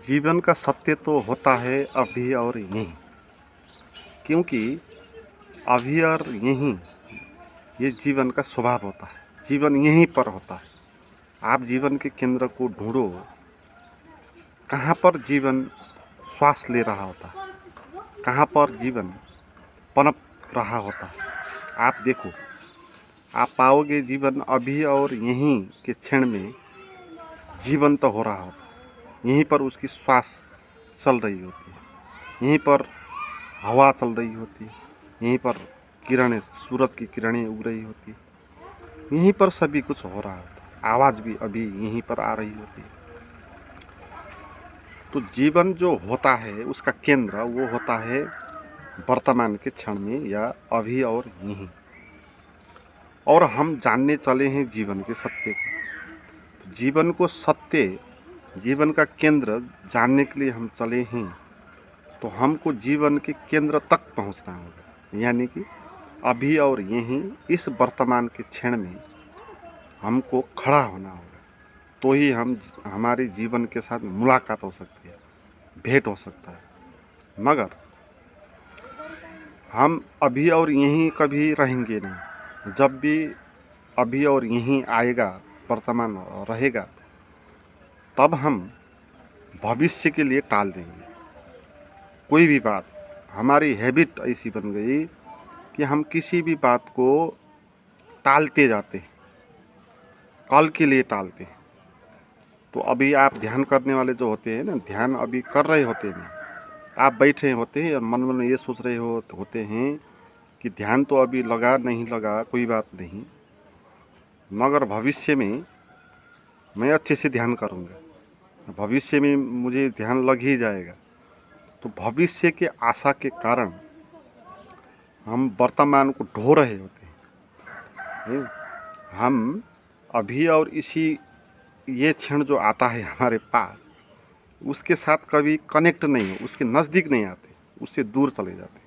जीवन का सत्य तो होता है अभी और यहीं, क्योंकि अभी और यहीं ये जीवन का स्वभाव होता है। जीवन यहीं पर होता है। आप जीवन के केंद्र को ढूंढो, कहाँ पर जीवन श्वास ले रहा होता है, कहाँ पर जीवन पनप रहा होता है। आप देखो, आप पाओगे जीवन अभी और यहीं के क्षण में जीवन तो हो रहा होता है। यहीं पर उसकी श्वास चल रही होती है, यहीं पर हवा चल रही होती है, यहीं पर किरणें, सूरज की किरणें उग रही होती है, यहीं पर सभी कुछ हो रहा होता है। आवाज़ भी अभी यहीं पर आ रही होती है। तो जीवन जो होता है उसका केंद्र वो होता है वर्तमान के क्षण में या अभी और यहीं। और हम जानने चले हैं जीवन के सत्य को। जीवन को सत्य, जीवन का केंद्र जानने के लिए हम चले हैं, तो हमको जीवन के केंद्र तक पहुंचना होगा। यानी कि अभी और यहीं इस वर्तमान के क्षण में हमको खड़ा होना होगा, तो ही हमारे जीवन के साथ मुलाकात हो सकती है, भेंट हो सकता है। मगर हम अभी और यहीं कभी रहेंगे नहीं। जब भी अभी और यहीं आएगा, वर्तमान रहेगा, तब हम भविष्य के लिए टाल देंगे कोई भी बात। हमारी हैबिट ऐसी बन गई कि हम किसी भी बात को टालते जाते हैं, कल के लिए टालते हैं। तो अभी आप ध्यान करने वाले जो होते हैं ना, ध्यान अभी कर रहे होते हैं, आप बैठे होते हैं और मन में ये सोच रहे होते हैं कि ध्यान तो अभी लगा नहीं लगा कोई बात नहीं, मगर भविष्य में मैं अच्छे से ध्यान करूँगा, भविष्य में मुझे ध्यान लग ही जाएगा। तो भविष्य के आशा के कारण हम वर्तमान को ढो रहे होते हैं। हम अभी और इसी ये क्षण जो आता है हमारे पास, उसके साथ कभी कनेक्ट नहीं, उसके नज़दीक नहीं आते, उससे दूर चले जाते।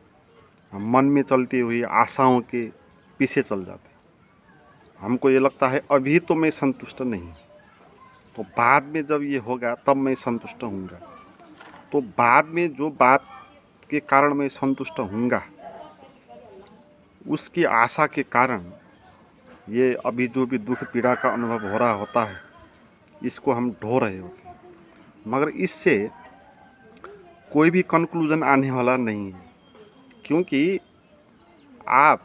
हम मन में चलती हुई आशाओं के पीछे चल जाते। हमको ये लगता है अभी तो मैं संतुष्ट नहीं, तो बाद में जब ये होगा तब मैं संतुष्ट होऊंगा। तो बाद में जो बात के कारण मैं संतुष्ट होऊंगा, उसकी आशा के कारण ये अभी जो भी दुख पीड़ा का अनुभव हो रहा होता है, इसको हम ढो रहे होते हैं। मगर इससे कोई भी कंक्लूजन आने वाला नहीं है, क्योंकि आप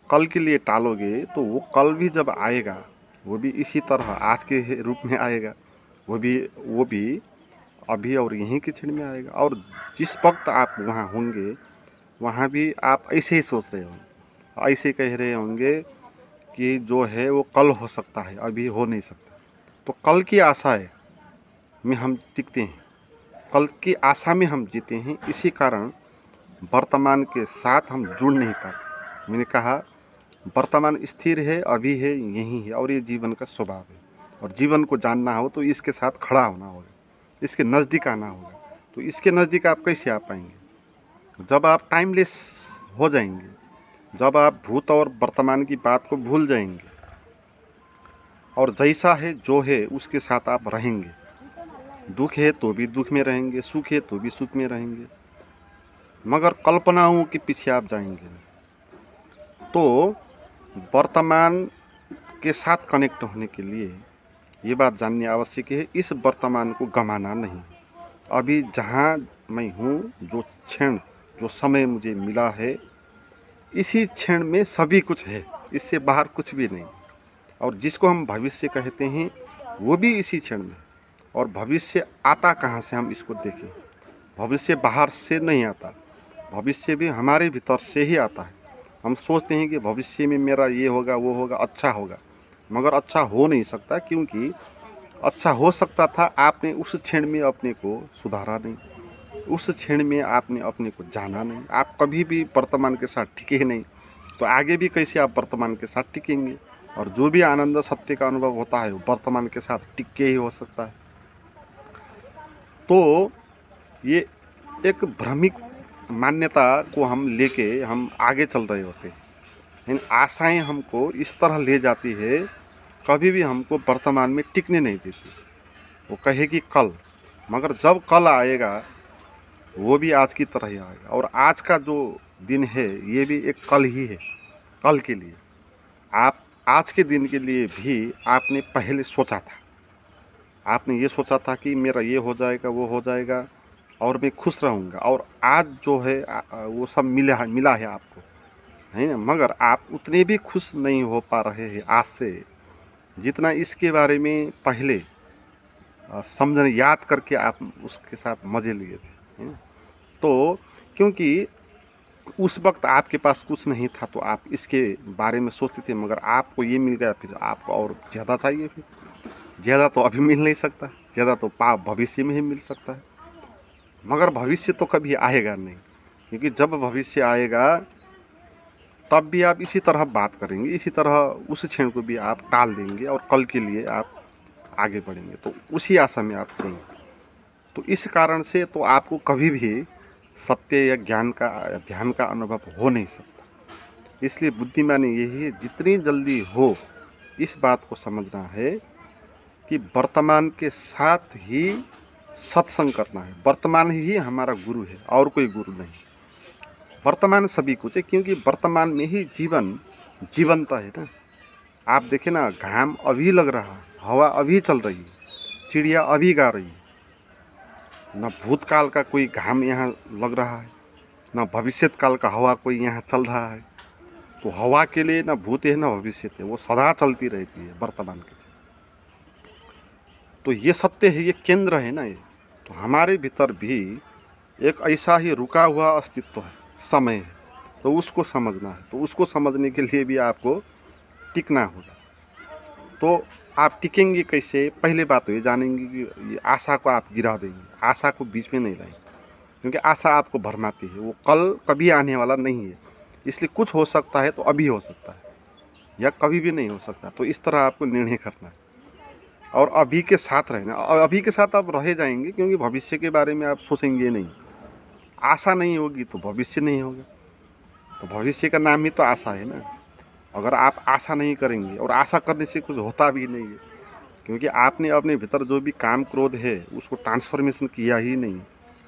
कल के लिए टालोगे तो वो कल भी जब आएगा, वो भी इसी तरह आज के रूप में आएगा। वो भी अभी और यहीं के क्षण में आएगा। और जिस वक्त आप वहाँ होंगे, वहाँ भी आप ऐसे ही सोच रहे होंगे, ऐसे कह रहे होंगे कि जो है वो कल हो सकता है, अभी हो नहीं सकता। तो कल की आशाएं में हम टिकते हैं, कल की आशा में हम जीते हैं। इसी कारण वर्तमान के साथ हम जुड़ नहीं पाते। मैंने कहा वर्तमान स्थिर है, अभी है, यहीं है, और ये जीवन का स्वभाव है। और जीवन को जानना हो तो इसके साथ खड़ा होना होगा, इसके नज़दीक आना होगा। तो इसके नज़दीक आप कैसे आ पाएंगे? जब आप टाइमलेस हो जाएंगे, जब आप भूत और वर्तमान की बात को भूल जाएंगे और जैसा है जो है उसके साथ आप रहेंगे। दुख है तो भी दुख में रहेंगे, सुख है तो भी सुख में रहेंगे, मगर कल्पनाओं के पीछे आप जाएंगे। तो वर्तमान के साथ कनेक्ट होने के लिए ये बात जाननी आवश्यक है, इस वर्तमान को गंवाना नहीं। अभी जहाँ मैं हूँ, जो क्षण, जो समय मुझे मिला है, इसी क्षण में सभी कुछ है, इससे बाहर कुछ भी नहीं। और जिसको हम भविष्य कहते हैं वो भी इसी क्षण में। और भविष्य आता कहाँ से, हम इसको देखें। भविष्य बाहर से नहीं आता, भविष्य भी हमारे भीतर से ही आता है। हम सोचते हैं कि भविष्य में मेरा ये होगा, वो होगा, अच्छा होगा, मगर अच्छा हो नहीं सकता, क्योंकि अच्छा हो सकता था, आपने उस क्षण में अपने को सुधारा नहीं, उस क्षण में आपने अपने को जाना नहीं। आप कभी भी वर्तमान के साथ टिके नहीं, तो आगे भी कैसे आप वर्तमान के साथ टिकेंगे? और जो भी आनंद सत्य का अनुभव होता है वो वर्तमान के साथ टिक के ही हो सकता है। तो ये एक भ्रमिक मान्यता को हम लेके हम आगे चल रहे होते हैं। इन आशाएं हमको इस तरह ले जाती है, कभी भी हमको वर्तमान में टिकने नहीं देती। वो कहेगी कल, मगर जब कल आएगा वो भी आज की तरह ही आएगा। और आज का जो दिन है ये भी एक कल ही है, कल के लिए। आप आज के दिन के लिए भी आपने पहले सोचा था, आपने ये सोचा था कि मेरा ये हो जाएगा, वो हो जाएगा और मैं खुश रहूँगा, और आज जो है वो सब मिला है आपको, है ना। मगर आप उतने भी खुश नहीं हो पा रहे हैं आज से जितना इसके बारे में पहले समझने याद करके आप उसके साथ मज़े लिए थे, है ना। तो क्योंकि उस वक्त आपके पास कुछ नहीं था तो आप इसके बारे में सोचते थे, मगर आपको ये मिल गया, फिर आपको और ज़्यादा चाहिए। फिर ज़्यादा तो अभी मिल नहीं सकता, ज़्यादा तो भविष्य में ही मिल सकता है, मगर भविष्य तो कभी आएगा नहीं। क्योंकि जब भविष्य आएगा तब भी आप इसी तरह बात करेंगे, इसी तरह उस क्षण को भी आप टाल देंगे और कल के लिए आप आगे बढ़ेंगे। तो उसी आशा में आप चलेंगे। तो इस कारण से तो आपको कभी भी सत्य या ज्ञान का ध्यान का अनुभव हो नहीं सकता। इसलिए बुद्धिमानी यही है, जितनी जल्दी हो इस बात को समझना है कि वर्तमान के साथ ही सत्संग करना है। वर्तमान ही हमारा गुरु है और कोई गुरु नहीं। वर्तमान सभी कुछ है, क्योंकि वर्तमान में ही जीवन जीवंत है ना। आप देखें ना, घाम अभी लग रहा है, हवा अभी चल रही है, चिड़िया अभी गा रही है। न भूतकाल का कोई घाम यहाँ लग रहा है, न भविष्य काल का हवा कोई यहाँ चल रहा है। तो हवा के लिए न भूत है न भविष्य है, वो सदा चलती रहती है वर्तमान के। तो ये सत्य है, ये केंद्र है ना ये। तो हमारे भीतर भी एक ऐसा ही रुका हुआ अस्तित्व है, समय है। तो उसको समझना है। तो उसको समझने के लिए भी आपको टिकना होगा। तो आप टिकेंगे कैसे? पहले बात तो ये जानेंगे कि ये आशा को आप गिरा देंगे, आशा को बीच में नहीं लाएंगे, क्योंकि आशा आपको भरमाती है। वो कल कभी आने वाला नहीं है, इसलिए कुछ हो सकता है तो अभी हो सकता है या कभी भी नहीं हो सकता। तो इस तरह आपको निर्णय करना है और अभी के साथ रहना। और अभी के साथ आप रह जाएंगे, क्योंकि भविष्य के बारे में आप सोचेंगे नहीं। आशा नहीं होगी तो भविष्य नहीं होगा। तो भविष्य का नाम ही तो आशा है ना। अगर आप आशा नहीं करेंगे, और आशा करने से कुछ होता भी नहीं है, क्योंकि आपने अपने भीतर जो भी काम क्रोध है उसको ट्रांसफॉर्मेशन किया ही नहीं,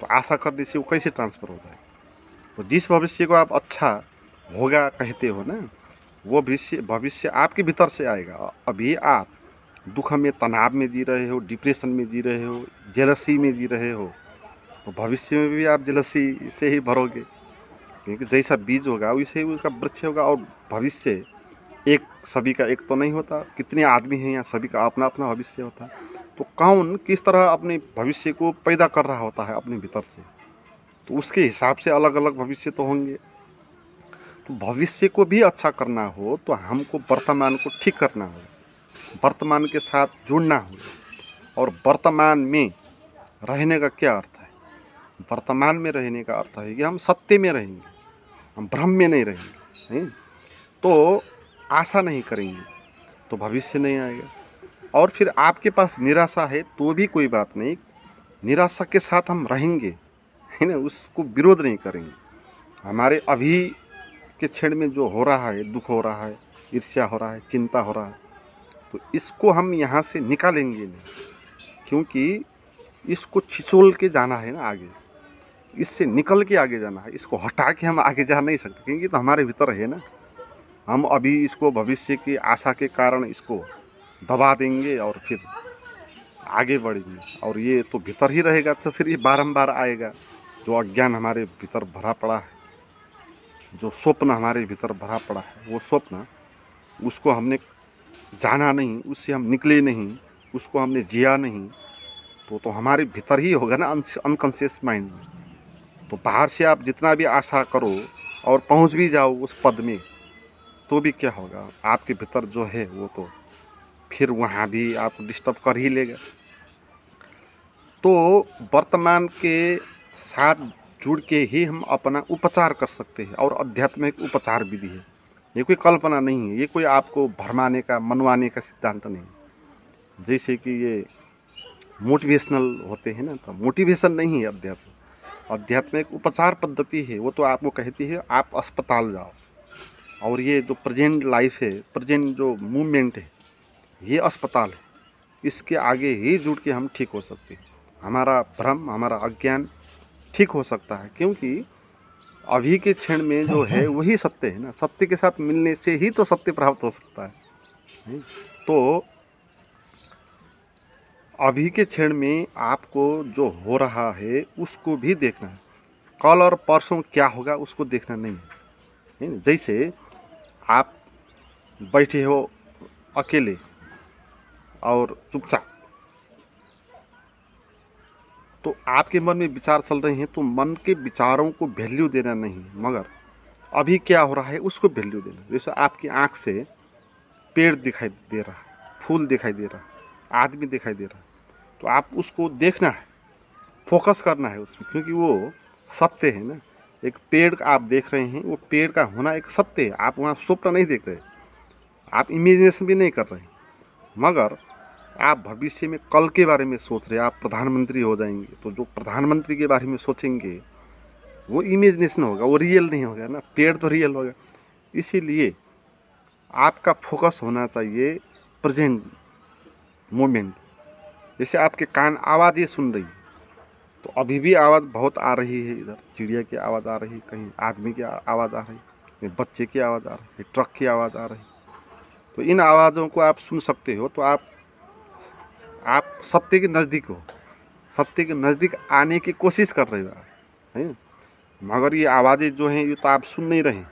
तो आशा करने से वो कैसे ट्रांसफ़र होता है। तो जिस भविष्य को आप अच्छा होगा कहते हो ना, वो भविष्य आपके भीतर से आएगा। अभी आप दुख में, तनाव में जी रहे हो, डिप्रेशन में जी रहे हो, जेलसी में जी रहे हो, तो भविष्य में भी आप जेलसी से ही भरोगे, क्योंकि जैसा बीज होगा वैसे ही उसका वृक्ष होगा। और भविष्य एक सभी का एक तो नहीं होता, कितने आदमी हैं यहाँ, सभी का अपना अपना भविष्य होता है। तो कौन किस तरह अपने भविष्य को पैदा कर रहा होता है अपने भीतर से, तो उसके हिसाब से अलग अलग भविष्य तो होंगे। तो भविष्य को भी अच्छा करना हो तो हमको वर्तमान को ठीक करना हो, वर्तमान के साथ जुड़ना हो। और वर्तमान में रहने का क्या अर्थ है? वर्तमान में रहने का अर्थ है कि हम सत्य में रहेंगे, हम भ्रम में नहीं रहेंगे, नहीं? तो आशा नहीं करेंगे तो भविष्य नहीं आएगा। और फिर आपके पास निराशा है तो भी कोई बात नहीं, निराशा के साथ हम रहेंगे, है ना, उसको विरोध नहीं करेंगे। हमारे अभी के क्षण में जो हो रहा है, दुख हो रहा है, ईर्ष्या हो रहा है, चिंता हो रहा है, तो इसको हम यहाँ से निकालेंगे नहीं, क्योंकि इसको छिछोल के जाना है ना आगे, इससे निकल के आगे जाना है। इसको हटा के हम आगे जा नहीं सकते, क्योंकि तो हमारे भीतर है ना। हम अभी इसको भविष्य की आशा के कारण इसको दबा देंगे और फिर आगे बढ़ेंगे, और ये तो भीतर ही रहेगा। तो फिर ये बारंबार आएगा। जो अज्ञान हमारे भीतर भरा पड़ा है, जो स्वप्न हमारे भीतर भरा पड़ा है, वो स्वप्न उसको हमने जाना नहीं, उससे हम निकले नहीं, उसको हमने जिया नहीं, तो हमारे भीतर ही होगा ना, अनकॉन्शियस माइंड में। तो बाहर से आप जितना भी आशा करो और पहुंच भी जाओ उस पद में, तो भी क्या होगा, आपके भीतर जो है वो तो फिर वहाँ भी आपको डिस्टर्ब कर ही लेगा। तो वर्तमान के साथ जुड़ के ही हम अपना उपचार कर सकते हैं। और अध्यात्म एक उपचार विधि है, ये कोई कल्पना नहीं है, ये कोई आपको भरमाने का, मनवाने का सिद्धांत नहीं। जैसे कि ये मोटिवेशनल होते हैं ना, तो मोटिवेशन नहीं है अध्यात्म। अध्यात्म एक उपचार पद्धति है। वो तो आपको कहती है आप अस्पताल जाओ, और ये जो प्रेजेंट लाइफ है, प्रेजेंट जो मूवमेंट है, ये अस्पताल है। इसके आगे ही जुड़ के हम ठीक हो सकते हैं। हमारा भ्रम, हमारा अज्ञान ठीक हो सकता है, क्योंकि अभी के क्षण में जो है वही सत्य है ना। सत्य के साथ मिलने से ही तो सत्य प्राप्त हो सकता है, नहीं? तो अभी के क्षण में आपको जो हो रहा है उसको भी देखना है, कल और परसों क्या होगा उसको देखना नहीं है। जैसे आप बैठे हो अकेले और चुपचाप, तो आपके मन में विचार चल रहे हैं, तो मन के विचारों को वैल्यू देना नहीं, मगर अभी क्या हो रहा है उसको वैल्यू देना। जैसे आपकी आँख से पेड़ दिखाई दे रहा है, फूल दिखाई दे रहा है, आदमी दिखाई दे रहा है, तो आप उसको देखना है, फोकस करना है उसमें, क्योंकि वो सत्य है ना। एक पेड़ आप देख रहे हैं, वो पेड़ का होना एक सत्य है। आप वहाँ स्वप्न नहीं देख रहे, आप इमेजिनेशन भी नहीं कर रहे, मगर आप भविष्य में कल के बारे में सोच रहे। आप प्रधानमंत्री हो जाएंगे, तो जो प्रधानमंत्री के बारे में सोचेंगे वो इमेजिनेशन होगा, वो रियल नहीं होगा ना। पेड़ तो रियल होगा। इसीलिए आपका फोकस होना चाहिए प्रेजेंट मोमेंट। जैसे आपके कान आवाज़ें सुन रही, तो अभी भी आवाज़ बहुत आ रही है, इधर चिड़िया की आवाज़ आ रही, कहीं आदमी की आवाज़ आ रही, कहीं बच्चे की आवाज़ आ रही, ट्रक की आवाज़ आ रही। तो इन आवाज़ों को आप सुन सकते हो, तो आप सत्य के नज़दीक हो, सत्य के नज़दीक आने की कोशिश कर रहे हो आप, है। मगर ये आवाज़ें जो हैं ये तो आप सुन नहीं रहे।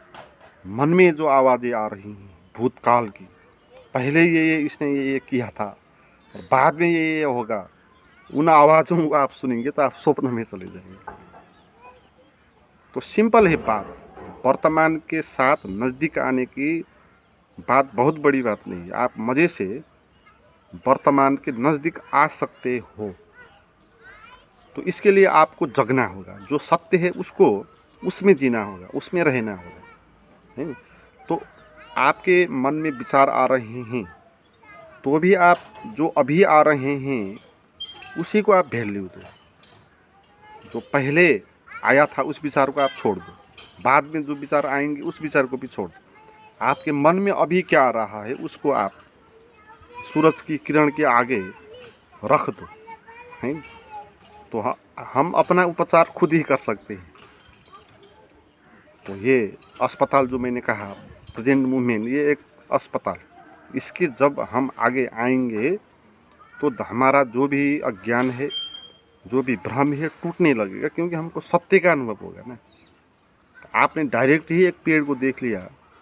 मन में जो आवाज़ें आ रही हैं भूतकाल की, पहले ये इसने ये किया था और बाद में ये होगा, उन आवाज़ों को आप सुनेंगे तो आप स्वप्न में चले जाएंगे। तो सिंपल है बात, वर्तमान के साथ नज़दीक आने की बात बहुत बड़ी बात नहीं है। आप मज़े से वर्तमान के नज़दीक आ सकते हो। तो इसके लिए आपको जगना होगा, जो सत्य है उसको उसमें जीना होगा, उसमें रहना होगा, है। तो आपके मन में विचार आ रहे हैं, तो भी आप जो अभी आ रहे हैं उसी को आप वैल्यू दो। जो पहले आया था उस विचार को आप छोड़ दो, बाद में जो विचार आएंगे उस विचार को भी छोड़ दो। आपके मन में अभी क्या आ रहा है उसको आप सूरज की किरण के आगे रख दो, है। तो हम अपना उपचार खुद ही कर सकते हैं। तो ये अस्पताल जो मैंने कहा प्रेजेंट मूवमेंट, ये एक अस्पताल, इसके जब हम आगे आएंगे तो हमारा जो भी अज्ञान है, जो भी भ्रम है टूटने लगेगा, क्योंकि हमको सत्य का अनुभव होगा ना। आपने डायरेक्ट ही एक पेड़ को देख लिया,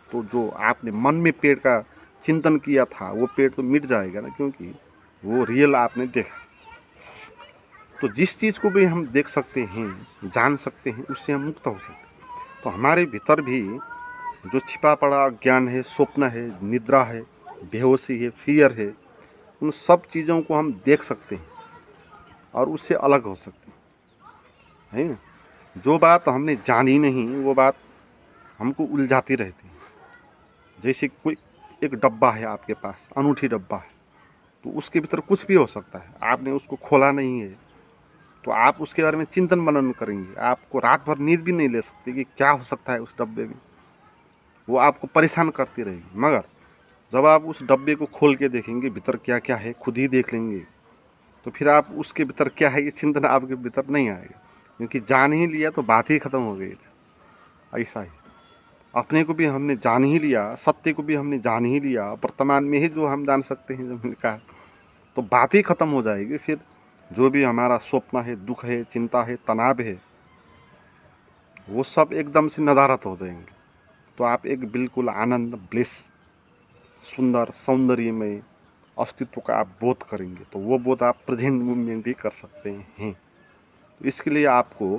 तो जो आपने मन में पेड़ का चिंतन किया था वो पेड़ तो मिट जाएगा ना, क्योंकि वो रियल आपने देखा। तो जिस चीज़ को भी हम देख सकते हैं, जान सकते हैं, उससे हम मुक्त हो सकते हैं। तो हमारे भीतर भी जो छिपा पड़ा ज्ञान है, स्वप्न है, निद्रा है, बेहोशी है, फियर है, उन सब चीज़ों को हम देख सकते हैं और उससे अलग हो सकते हैं, है। जो बात हमने जानी नहीं वो बात हमको उलझाती रहती है। जैसे कोई एक डब्बा है आपके पास, अनूठी डब्बा है, तो उसके भीतर कुछ भी हो सकता है, आपने उसको खोला नहीं है, तो आप उसके बारे में चिंतन मनन करेंगे, आपको रात भर नींद भी नहीं ले सकते कि क्या हो सकता है उस डब्बे में, वो आपको परेशान करती रहेगी। मगर जब आप उस डब्बे को खोल के देखेंगे भीतर क्या क्या है, खुद ही देख लेंगे, तो फिर आप उसके भीतर क्या है ये चिंतन आपके भीतर नहीं आएगा, क्योंकि जान ही लिया तो बात ही ख़त्म हो गई। ऐसा ही अपने को भी हमने जान ही लिया, सत्य को भी हमने जान ही लिया, वर्तमान में ही जो हम जान सकते हैं, जो मैंने कहा, तो बात ही ख़त्म हो जाएगी। फिर जो भी हमारा स्वप्न है, दुख है, चिंता है, तनाव है, वो सब एकदम से नदारत हो जाएंगे। तो आप एक बिल्कुल आनंद, ब्लिस, सुंदर, सौंदर्य में अस्तित्व का आप बोध करेंगे। तो वो बोध आप प्रेजेंट मूवमेंट भी कर सकते हैं। तो इसके लिए आपको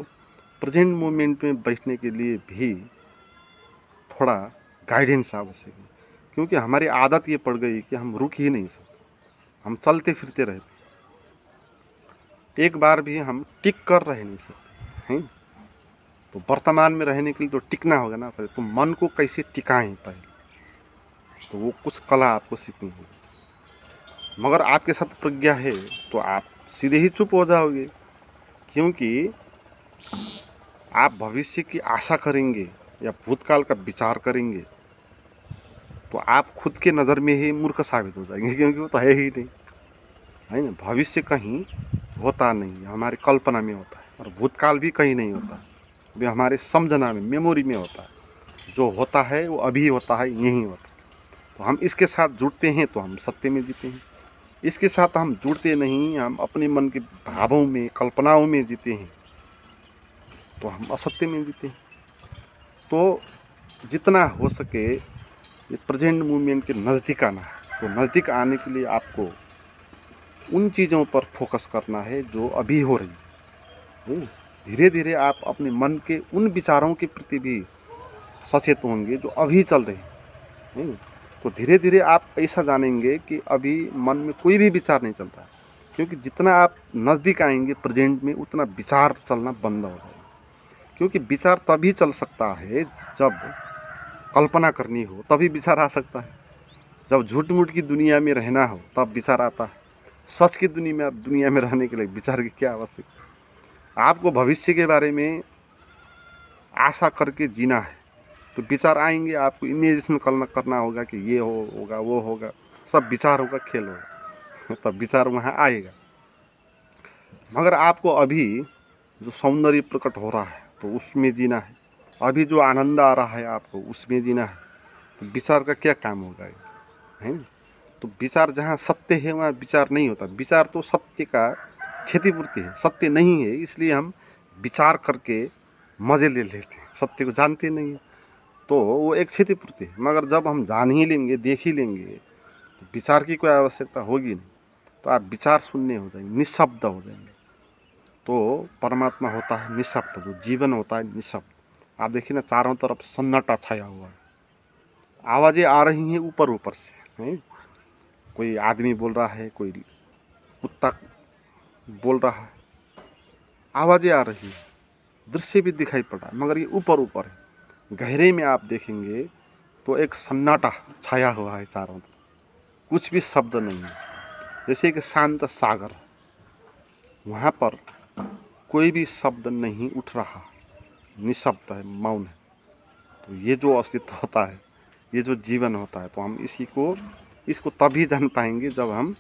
प्रेजेंट मूवमेंट में बैठने के लिए भी थोड़ा गाइडेंस आवश्यक है, क्योंकि हमारी आदत ये पड़ गई कि हम रुक ही नहीं सकते, हम चलते फिरते रहते, एक बार भी हम टिक कर रह नहीं सकते हैं। तो वर्तमान में रहने के लिए तो टिकना होगा ना। पहले तो मन को कैसे टिकाएं, पहले तो वो कुछ कला आपको सीखनी होगी। मगर आपके साथ प्रज्ञा है तो आप सीधे ही चुप हो जाओगे, क्योंकि आप भविष्य की आशा करेंगे या भूतकाल का विचार करेंगे तो आप खुद के नज़र में ही मूर्ख साबित हो जाएंगे, क्योंकि वो तो है ही नहीं, है ना। भविष्य कहीं होता नहीं है, हमारी कल्पना में होता है, और भूतकाल भी कहीं नहीं होता, वे हमारे समझना में, मेमोरी में होता है। जो होता है वो अभी होता है, यहीं होता है। तो हम इसके साथ जुड़ते हैं तो हम सत्य में जीते हैं, इसके साथ हम जुड़ते नहीं, हम अपने मन के भावों में, कल्पनाओं में जीते हैं, तो हम असत्य में जीते हैं। तो जितना हो सके ये प्रेजेंट मूवमेंट के नज़दीक आना है। तो नज़दीक आने के लिए आपको उन चीज़ों पर फोकस करना है जो अभी हो रही है। धीरे धीरे आप अपने मन के उन विचारों के प्रति भी सचेत होंगे जो अभी चल रहे हैं। तो धीरे धीरे आप ऐसा जानेंगे कि अभी मन में कोई भी विचार नहीं चल रहा है, क्योंकि जितना आप नज़दीक आएंगे प्रेजेंट में उतना विचार चलना बंद हो जाएगा। क्योंकि विचार तभी चल सकता है जब कल्पना करनी हो, तभी विचार आ सकता है। जब झूठ मूठ की दुनिया में रहना हो तब विचार आता है। सच की दुनिया में रहने के लिए विचार की क्या आवश्यकता। आपको भविष्य के बारे में आशा करके जीना है तो विचार आएंगे, आपको इमेजिनेशन करना होगा कि ये होगा, वो होगा, सब विचार होगा, खेल होगा, तब विचार वहाँ आएगा। मगर आपको अभी जो सौंदर्य प्रकट हो रहा है तो उसमें जीना है, अभी जो आनंद आ रहा है आपको उसमें जीना है। तो विचार का क्या काम होगा है। तो विचार जहाँ सत्य है वहाँ विचार नहीं होता। विचार तो सत्य का क्षतिपूर्ति है, सत्य नहीं है, इसलिए हम विचार करके मज़े ले लेते हैं, सत्य को जानते नहीं हैं। तो वो एक क्षतिपूर्ति है। मगर जब हम जान ही लेंगे, देख ही लेंगे, तो विचार की कोई आवश्यकता होगी नहीं। तो आप विचार शून्य हो जाएंगे, निःशब्द हो जाएंगे। तो परमात्मा होता है निःशब्द, जो जीवन होता है निःशब्द। आप देखिए ना, चारों तरफ सन्नाटा छाया हुआ है, आवाज़ें आ रही हैं ऊपर ऊपर से, हैं? कोई आदमी बोल रहा है, कोई कुत्ता बोल रहा है, आवाज़ें आ रही है, दृश्य भी दिखाई पड़ रहा है, मगर ये ऊपर ऊपर है। गहरे में आप देखेंगे तो एक सन्नाटा छाया हुआ है चारों तरफ, कुछ भी शब्द नहीं है, जैसे कि शांत सागर। वहाँ पर कोई भी शब्द नहीं उठ रहा, निःशब्द है, मौन है। तो ये जो अस्तित्व होता है, ये जो जीवन होता है, तो हम इसको तभी जान पाएंगे जब हम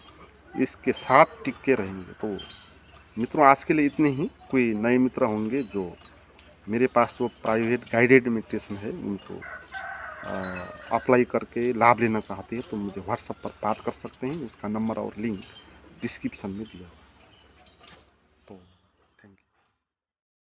इसके साथ टिक के रहेंगे। तो मित्रों, आज के लिए इतने ही। कोई नए मित्र होंगे जो मेरे पास जो प्राइवेट गाइडेड मेडिटेशन है उनको अप्लाई करके लाभ लेना चाहते हैं, तो मुझे व्हाट्सएप पर बात कर सकते हैं। उसका नंबर और लिंक डिस्क्रिप्शन में दिया।